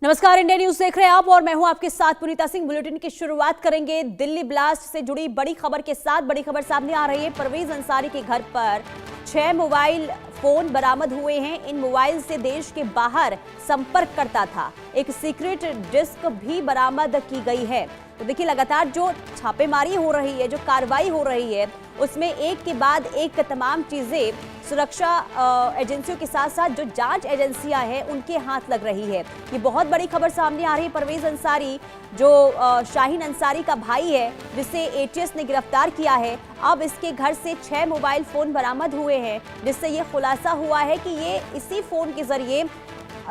नमस्कार, India news देख रहे हैं आप और मैं हूं आपके साथ पुनीता सिंह। बुलेटिन की शुरुआत करेंगे दिल्ली ब्लास्ट से जुड़ी बड़ी खबर के साथ। बड़ी खबर सामने आ रही है, परवेज अंसारी के घर पर 6 मोबाइल फोन बरामद हुए हैं। इन मोबाइल से देश के बाहर संपर्क करता था। एक सीक्रेट डिस्क भी बरामद की गई है। तो देखिए, लगातार जो छापेमारी हो रही है, जो कार्रवाई हो रही है, उसमें एक के बाद एक तमाम चीजें सुरक्षा एजेंसियों के साथ साथ जो जांच एजेंसियां हैं उनके हाथ लग रही है। ये बहुत बड़ी खबर सामने आ रही है। परवेज अंसारी जो शाहीन अंसारी का भाई है, जिसे एटीएस ने गिरफ्तार किया है, अब इसके घर से 6 मोबाइल फोन बरामद हुए हैं, जिससे ये खुलासा हुआ है कि ये इसी फोन के जरिए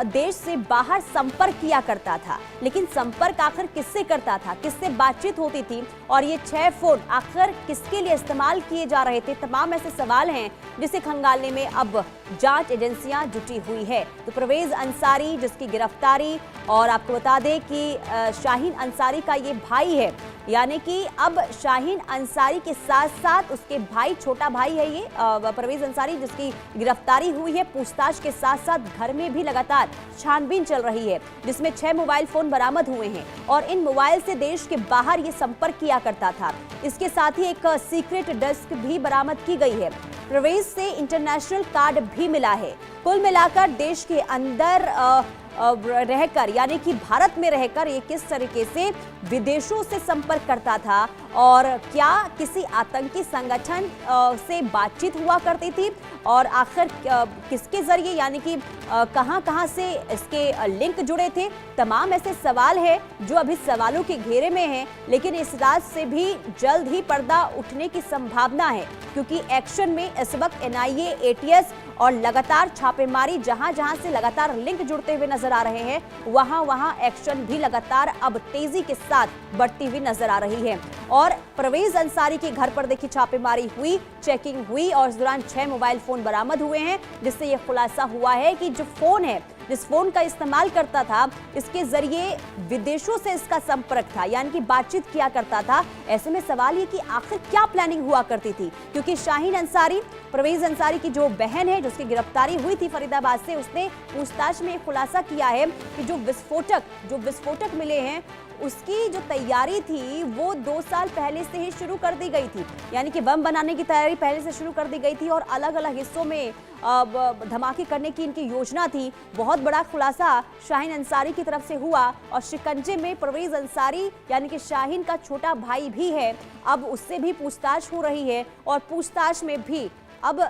देश से बाहर संपर्क किया करता था। लेकिन संपर्क आखिर किससे करता था, किससे बातचीत होती थी, और ये 6 फोन आखिर किसके लिए इस्तेमाल किए जा रहे थे? तमाम ऐसे सवाल हैं जिसे खंगालने में अब जांच एजेंसियां जुटी हुई है। तो परवेज अंसारी जिसकी गिरफ्तारी, और आपको बता दें कि शाहीन अंसारी का ये भाई है, यानी कि अब शाहीन अंसारी के साथ साथ उसके भाई, छोटा भाई है ये परवेज अंसारी, जिसकी गिरफ्तारी हुई है। पूछताछ के साथ साथ घर में भी लगातार छानबीन चल रही है, जिसमें 6 मोबाइल फोन बरामद हुए हैं और इन मोबाइल से देश के बाहर ये संपर्क किया करता था। इसके साथ ही एक सीक्रेट डिस्क भी बरामद की गई है। परवेज से इंटरनेशनल कार्ड भी मिला है। कुल मिलाकर देश के अंदर रहकर, यानी कि भारत में रहकर, ये किस तरीके से विदेशों से संपर्क करता था और क्या किसी आतंकी संगठन से बातचीत हुआ करती थी, और आखिर किसके जरिए, यानी कि कहां से इसके लिंक जुड़े थे? तमाम ऐसे सवाल हैं जो अभी सवालों के घेरे में हैं। लेकिन इस राज से भी जल्द ही पर्दा उठने की संभावना है, क्योंकि एक्शन में इस वक्त एनआईए, एटीएस और लगातार छापेमारी, जहां से लगातार लिंक जुड़ते हुए नजर आ रहे हैं, वहां एक्शन भी लगातार अब तेजी के साथ बढ़ती हुई नजर आ रही है। और परवेज अंसारी के घर पर देखिए छापेमारी हुई, चेकिंग हुई, और इस दौरान 6 मोबाइल फोन बरामद हुए हैं, जिससे यह खुलासा हुआ है कि जो फोन है, जिस फोन का इस्तेमाल करता था, इसके जरिए विदेशों से इसका संपर्क था, यानी कि बातचीत किया करता था। ऐसे में सवाल ये कि आखिर क्या प्लानिंग हुआ करती थी, क्योंकि शाहीन अंसारी, परवेज अंसारी की जो बहन है, जिसकी गिरफ्तारी हुई थी फरीदाबाद से, उसने पूछताछ में खुलासा किया है कि जो विस्फोटक मिले हैं, उसकी जो तैयारी थी वो 2 साल पहले से ही शुरू कर दी गई थी। यानी कि बम बनाने की तैयारी पहले से शुरू कर दी गई थी और अलग अलग हिस्सों में धमाके करने की इनकी योजना थी। बहुत बड़ा खुलासा शाहीन अंसारी की तरफ से हुआ, और शिकंजे में परवेज अंसारी, यानी कि शाहीन का छोटा भाई भी है। अब उससे भी पूछताछ हो रही है, और पूछताछ में भी अब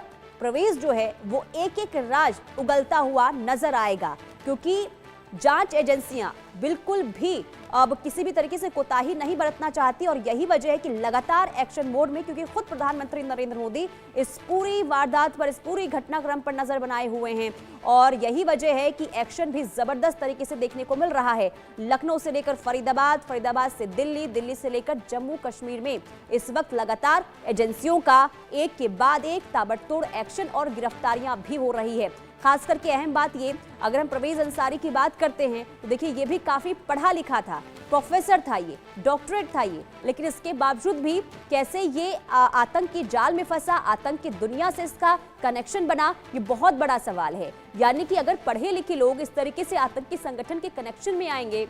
परवेज जो है वो एक एक राज उगलता हुआ नजर आएगा, क्योंकि जांच एजेंसियां बिल्कुल भी अब किसी भी तरीके से कोताही नहीं बरतना चाहती, और यही वजह है कि लगातार एक्शन मोड में, क्योंकि खुद प्रधानमंत्री नरेंद्र मोदी इस पूरी वारदात पर, इस पूरी घटनाक्रम पर नजर बनाए हुए हैं, और यही वजह है कि एक्शन भी जबरदस्त तरीके से देखने को मिल रहा है। लखनऊ से लेकर फरीदाबाद, फरीदाबाद से दिल्ली, दिल्ली से लेकर जम्मू कश्मीर में इस वक्त लगातार एजेंसियों का एक के बाद एक ताबड़तोड़ एक्शन और गिरफ्तारियां भी हो रही है। खास करके अहम बात ये, अगर हम परवेज अंसारी की बात करते हैं तो देखिए, ये भी काफी पढ़ा लिखा था, प्रोफेसर था, ये डॉक्टरेट था ये, लेकिन इसके बावजूद भी कैसे ये आतंक की जाल में फंसा, आतंक की दुनिया से इसका कनेक्शन बना, ये बहुत बड़ा सवाल है। यानी कि अगर पढ़े लिखे लोग इस तरीके से आतंकी संगठन के कनेक्शन में आएंगे,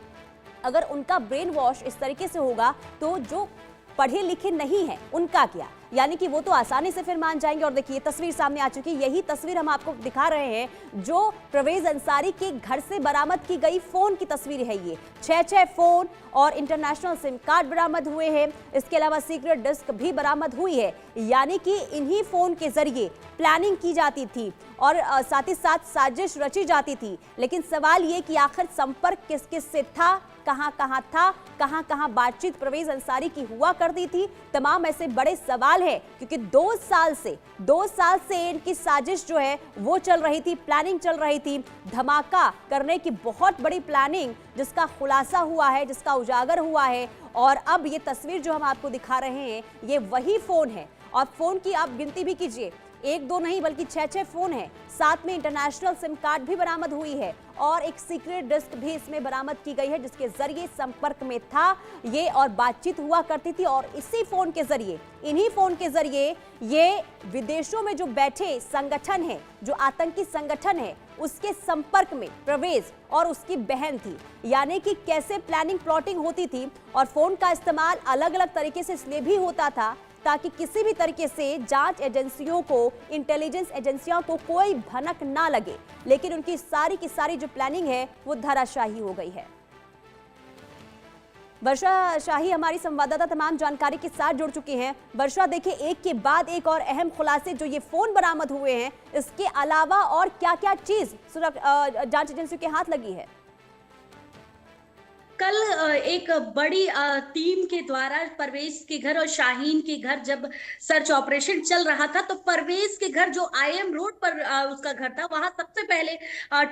अगर उनका ब्रेन वॉश इस तरीके से होगा, तो जो पढ़े लिखे नहीं है उनका क्या? यानी कि वो तो आसानी से फिर मान जाएंगे। और देखिए, तस्वीर सामने आ चुकी है, यही तस्वीर हम आपको दिखा रहे हैं, जो परवेज अंसारी के घर से बरामद की गई फोन की तस्वीर है। ये 6 फोन और इंटरनेशनल सिम कार्ड बरामद हुए हैं। इसके अलावा सीक्रेट डिस्क भी बरामद हुई है। यानी कि इन्हीं फोन के जरिए प्लानिंग की जाती थी और साथ ही साथ साजिश रची जाती थी। लेकिन सवाल ये कि आखिर संपर्क किस किस से था, कहां था, कहां बातचीत परवेज अंसारी की हुआ करती थी? तमाम ऐसे बड़े सवाल है, क्योंकि 2 साल से इनकी साजिश जो है वो चल रही थी, प्लानिंग चल रही थी, धमाका करने की बहुत बड़ी प्लानिंग, जिसका खुलासा हुआ है, जिसका उजागर हुआ है। और अब ये तस्वीर जो हम आपको दिखा रहे हैं, ये वही फोन है, और फोन की आप गिनती भी कीजिए, 1-2 नहीं बल्कि 6 फोन है। साथ में इंटरनेशनल सिम कार्ड भी बरामद हुई है, और एक सीक्रेट डिस्क भी इसमें बरामद की गई है, जिसके जरिए संपर्क में था ये और बातचीत हुआ करती थी। और इसी फोन के जरिए, इन्हीं फोन के जरिए ये विदेशों में जो बैठे संगठन है, जो आतंकी संगठन है, उसके संपर्क में परवेज और उसकी बहन थी। यानी कि कैसे प्लानिंग प्लॉटिंग होती थी और फोन का इस्तेमाल अलग अलग तरीके से इसलिए भी होता था ताकि किसी भी तरीके से जांच एजेंसियों को, इंटेलिजेंस एजेंसियों को कोई भनक ना लगे। लेकिन उनकी सारी की सारी जो प्लानिंग है वो धराशायी हो गई है। वर्षा शाही हमारी संवाददाता तमाम जानकारी के साथ जुड़ चुकी हैं। वर्षा, देखिए एक के बाद एक और अहम खुलासे जो ये फोन बरामद हुए हैं, इसके अलावा और क्या क्या चीज जांच एजेंसियों के हाथ लगी है? कल एक बड़ी टीम के द्वारा परवेज के घर और शाहीन के घर जब सर्च ऑपरेशन चल रहा था, तो परवेज के घर जो आईएम रोड पर उसका घर था, वहां सबसे पहले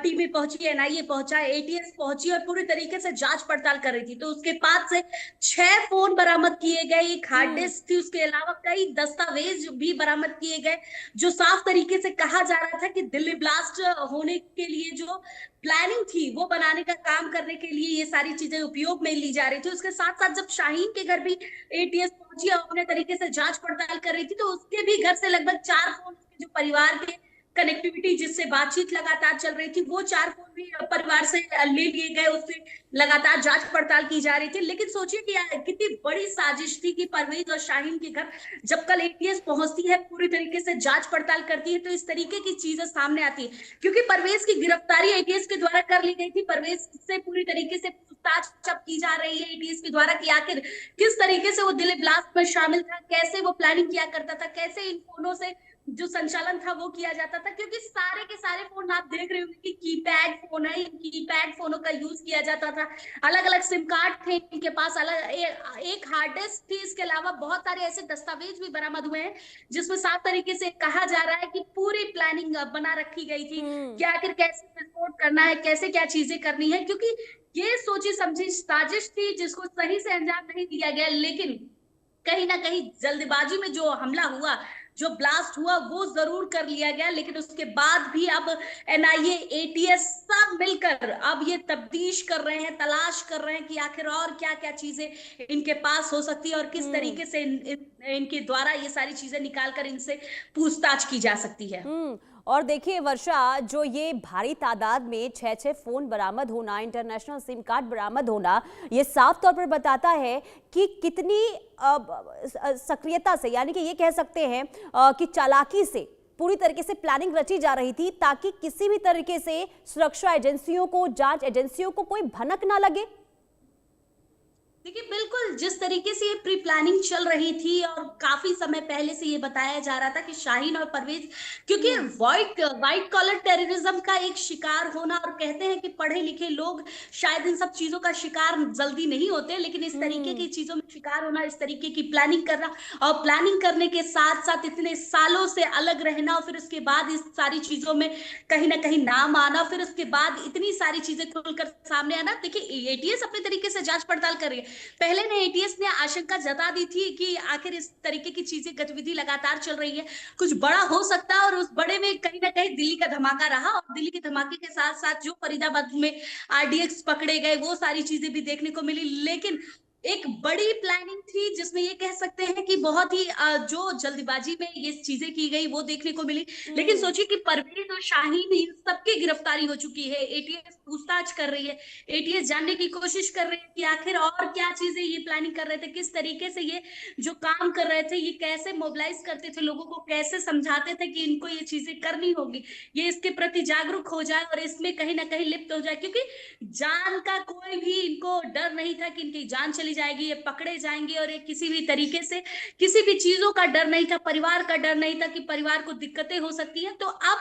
टीमें पहुंची, एनआईए पहुंचा, एटीएस पहुंची और पूरी तरीके से जांच पड़ताल कर रही थी। तो उसके पास से 6 फोन बरामद किए गए, एक हार्ड डिस्क थी, उसके अलावा कई दस्तावेज भी बरामद किए गए, जो साफ तरीके से कहा जा रहा था कि दिल्ली ब्लास्ट होने के लिए जो प्लानिंग थी वो बनाने का काम करने के लिए ये सारी चीजें उपयोग में ली जा रही थी। उसके साथ साथ जब शाहीन के घर भी एटीएस पहुंची और अपने तरीके से जांच पड़ताल कर रही थी, तो उसके भी घर से लगभग 4 फोन जो परिवार के कनेक्टिविटी जिससे बातचीत लगातार चल रही थी, वो 4 फोन भी परिवार से ले लिए गए, उससे लगातार जांच पड़ताल की जा रही थी। लेकिन सोचिए कि कितनी बड़ी साजिश थी कि परवेज और शाहीन के घर जब कल एटीएस पहुंचती है, पूरी तरीके से जांच पड़ताल करती है, तो इस तरीके की चीजें सामने आती है। क्योंकि परवेज की गिरफ्तारी एटीएस के द्वारा कर ली गई थी। परवेज से पूरी तरीके से पूछताछ जब की जा रही है एटीएस के द्वारा कि आखिर किस तरीके से वो दिल्ली ब्लास्ट में शामिल था, कैसे वो प्लानिंग किया करता था, कैसे इन फोनों से जो संचालन था वो किया जाता था। क्योंकि सारे के सारे फोन आप देख रहे होंगे कि कीपैड फोन है, कीपैड फोनों का यूज किया जाता था, अलग अलग सिम कार्ड थे इनके पास, अलग एक हार्ड डिस्क थी। इसके अलावा बहुत सारे ऐसे दस्तावेज भी बरामद हुए हैं जिसमें साफ तरीके से कहा जा रहा है कि पूरी प्लानिंग बना रखी गई थी कि आखिर कैसे विस्फोट करना है, कैसे क्या चीजें करनी है। क्योंकि ये सोची समझी साजिश थी जिसको सही से अंजाम नहीं दिया गया, लेकिन कहीं ना कहीं जल्दबाजी में जो हमला हुआ, जो ब्लास्ट हुआ, वो जरूर कर लिया गया। लेकिन उसके बाद भी अब एनआईए, एटीएस सब मिलकर अब ये तफ्तीश कर रहे हैं, तलाश कर रहे हैं कि आखिर और क्या क्या चीजें इनके पास हो सकती है और किस तरीके से इनके द्वारा ये सारी चीजें निकालकर इनसे पूछताछ की जा सकती है। और देखिए वर्षा, जो ये भारी तादाद में 6 फोन बरामद होना, इंटरनेशनल सिम कार्ड बरामद होना, ये साफ तौर पर बताता है कि कितनी सक्रियता से, यानी कि ये कह सकते हैं कि चालाकी से पूरी तरीके से प्लानिंग रची जा रही थी ताकि किसी भी तरीके से सुरक्षा एजेंसियों को, जांच एजेंसियों को कोई भनक ना लगे। देखिए, बिल्कुल जिस तरीके से ये प्री प्लानिंग चल रही थी और काफी समय पहले से ये बताया जा रहा था कि शाहीन और परवेज, क्योंकि व्हाइट कॉलर टेररिज्म का एक शिकार होना, और कहते हैं कि पढ़े लिखे लोग शायद इन सब चीजों का शिकार जल्दी नहीं होते, लेकिन इस तरीके की चीजों में शिकार होना, इस तरीके की प्लानिंग करना और प्लानिंग करने के साथ साथ इतने सालों से अलग रहना और फिर उसके बाद इस सारी चीजों में कहीं ना कहीं नाम आना, फिर उसके बाद इतनी सारी चीजें खुलकर सामने आना। देखिए, एटीएस अपने तरीके से जांच पड़ताल कर रही है। पहले ने एटीएस ने आशंका जता दी थी कि आखिर इस तरीके की चीजें, गतिविधि लगातार चल रही है, कुछ बड़ा हो सकता है, और उस बड़े में कहीं ना कहीं दिल्ली का धमाका रहा। और दिल्ली के धमाके के साथ साथ जो फरीदाबाद में आरडीएक्स पकड़े गए, वो सारी चीजें भी देखने को मिली। लेकिन एक बड़ी प्लानिंग थी जिसमें ये कह सकते हैं कि बहुत ही जो जल्दबाजी में ये चीजें की गई वो देखने को मिली। लेकिन सोचिए कि परवेज और शाहीन, इन सबकी गिरफ्तारी हो चुकी है, एटीएस पूछताछ कर रही है, एटीएस जानने की कोशिश कर रही है कि आखिर और क्या चीजें ये प्लानिंग कर रहे थे, किस तरीके से ये जो काम कर रहे थे, ये कैसे मोबिलाइज करते थे लोगों को, कैसे समझाते थे कि इनको ये चीजें करनी होगी, ये इसके प्रति जागरूक हो जाए और इसमें कहीं ना कहीं लिप्त हो जाए। क्योंकि जान का कोई भी इनको डर नहीं था कि इनकी जान चली जाएगी, ये पकड़े जाएंगे, और ये किसी भी तरीके से किसी भी चीजों का डर नहीं था, परिवार का डर नहीं था कि परिवार को दिक्कतें हो सकती है। तो अब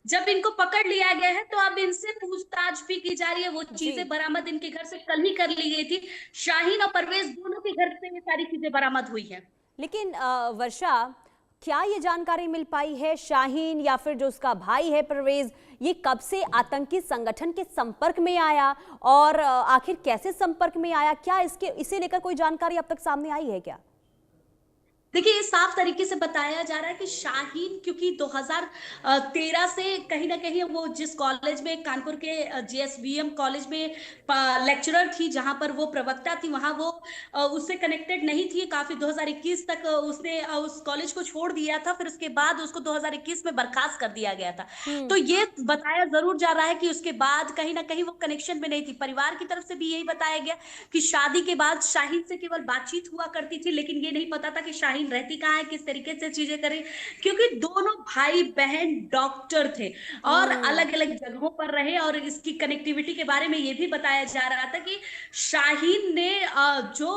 जब इनको पकड़ लिया गया है तो अब इनसे पूछताछ भी की जा रही है। वो चीजें बरामद इनके घर से कल ही कर ली गई थी। शाहीन और परवेज दोनों के घर से ये सारी चीजें बरामद हुई है। लेकिन वर्षा, क्या ये जानकारी मिल पाई है शाहीन या फिर जो उसका भाई है परवेज, ये कब से आतंकी संगठन के संपर्क में आया और आखिर कैसे संपर्क में आया? क्या इसे लेकर कोई जानकारी अब तक सामने आई है क्या? देखिए, ये साफ तरीके से बताया जा रहा है कि शाहीन, क्योंकि 2013 से कहीं ना कहीं वो जिस कॉलेज में, कानपुर के जीएसवीएम कॉलेज में लेक्चरर थी, जहां पर वो प्रवक्ता थी, वहां वो उससे कनेक्टेड नहीं थी काफी। 2021 तक उसने उस कॉलेज को छोड़ दिया था, फिर उसके बाद उसको 2021 में बर्खास्त कर दिया गया था। तो ये बताया जरूर जा रहा है कि उसके बाद कहीं ना कहीं वो कनेक्शन में नहीं थी। परिवार की तरफ से भी यही बताया गया कि शादी के बाद शाहीन से केवल बातचीत हुआ करती थी, लेकिन ये नहीं पता था कि शाहीन रहती कहाँ है, किस तरीके से चीजें करे, क्योंकि दोनों भाई बहन डॉक्टर थे और अलग अलग जगहों पर रहे। और इसकी कनेक्टिविटी के बारे में ये भी बताया जा रहा था कि शाहीन ने जो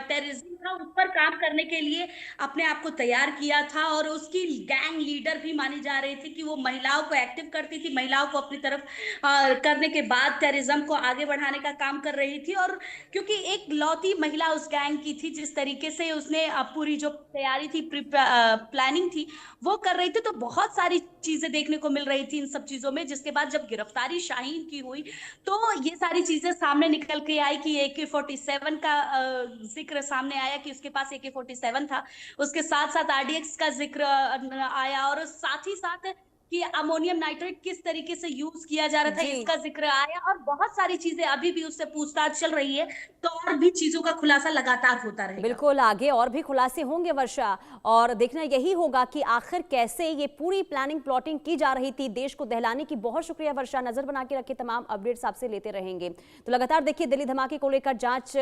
टेररिज्म था उस पर काम करने के लिए अपने आप को तैयार किया था, और उसकी गैंग लीडर भी मानी जा रही थी कि वो महिलाओं को एक्टिव करती थी, महिलाओं को अपनी तरफ करने के बाद टेररिज्म को आगे बढ़ाने का काम कर रही थी। और क्योंकि एक लौती महिला उस गैंग की थी, जिस तरीके से उसने पूरी जो तैयारी थी, प्लानिंग थी, वो कर रही थी, तो बहुत सारी चीजें देखने को मिल रही थी इन सब चीजों में। जिसके बाद जब गिरफ्तारी शाहीन की हुई तो ये सारी चीजें सामने निकल के आई कि AK-47 का जिक्र सामने आया कि उसके पास AK-47 था। उसके साथ साथ RDX का जिक्र आया, और साथ ही साथ कि अमोनियम नाइट्रेट किस तरीके से यूज किया जा रहा था, जी इसका जिक्र आया। और बहुत सारी चीजें अभी भी उससे पूछताछ चल रही है, तो और भी चीजों का खुलासा लगातार होता रहेगा। बिल्कुल, आगे और भी खुलासे होंगे वर्षा, और देखना यही होगा कि आखिर कैसे ये पूरी प्लानिंग प्लॉटिंग की जा रही थी देश को दहलाने की। बहुत शुक्रिया वर्षा, नजर बना के रखे, तमाम अपडेट्स आपसे लेते रहेंगे। तो लगातार देखिए, दिल्ली धमाके को लेकर जांच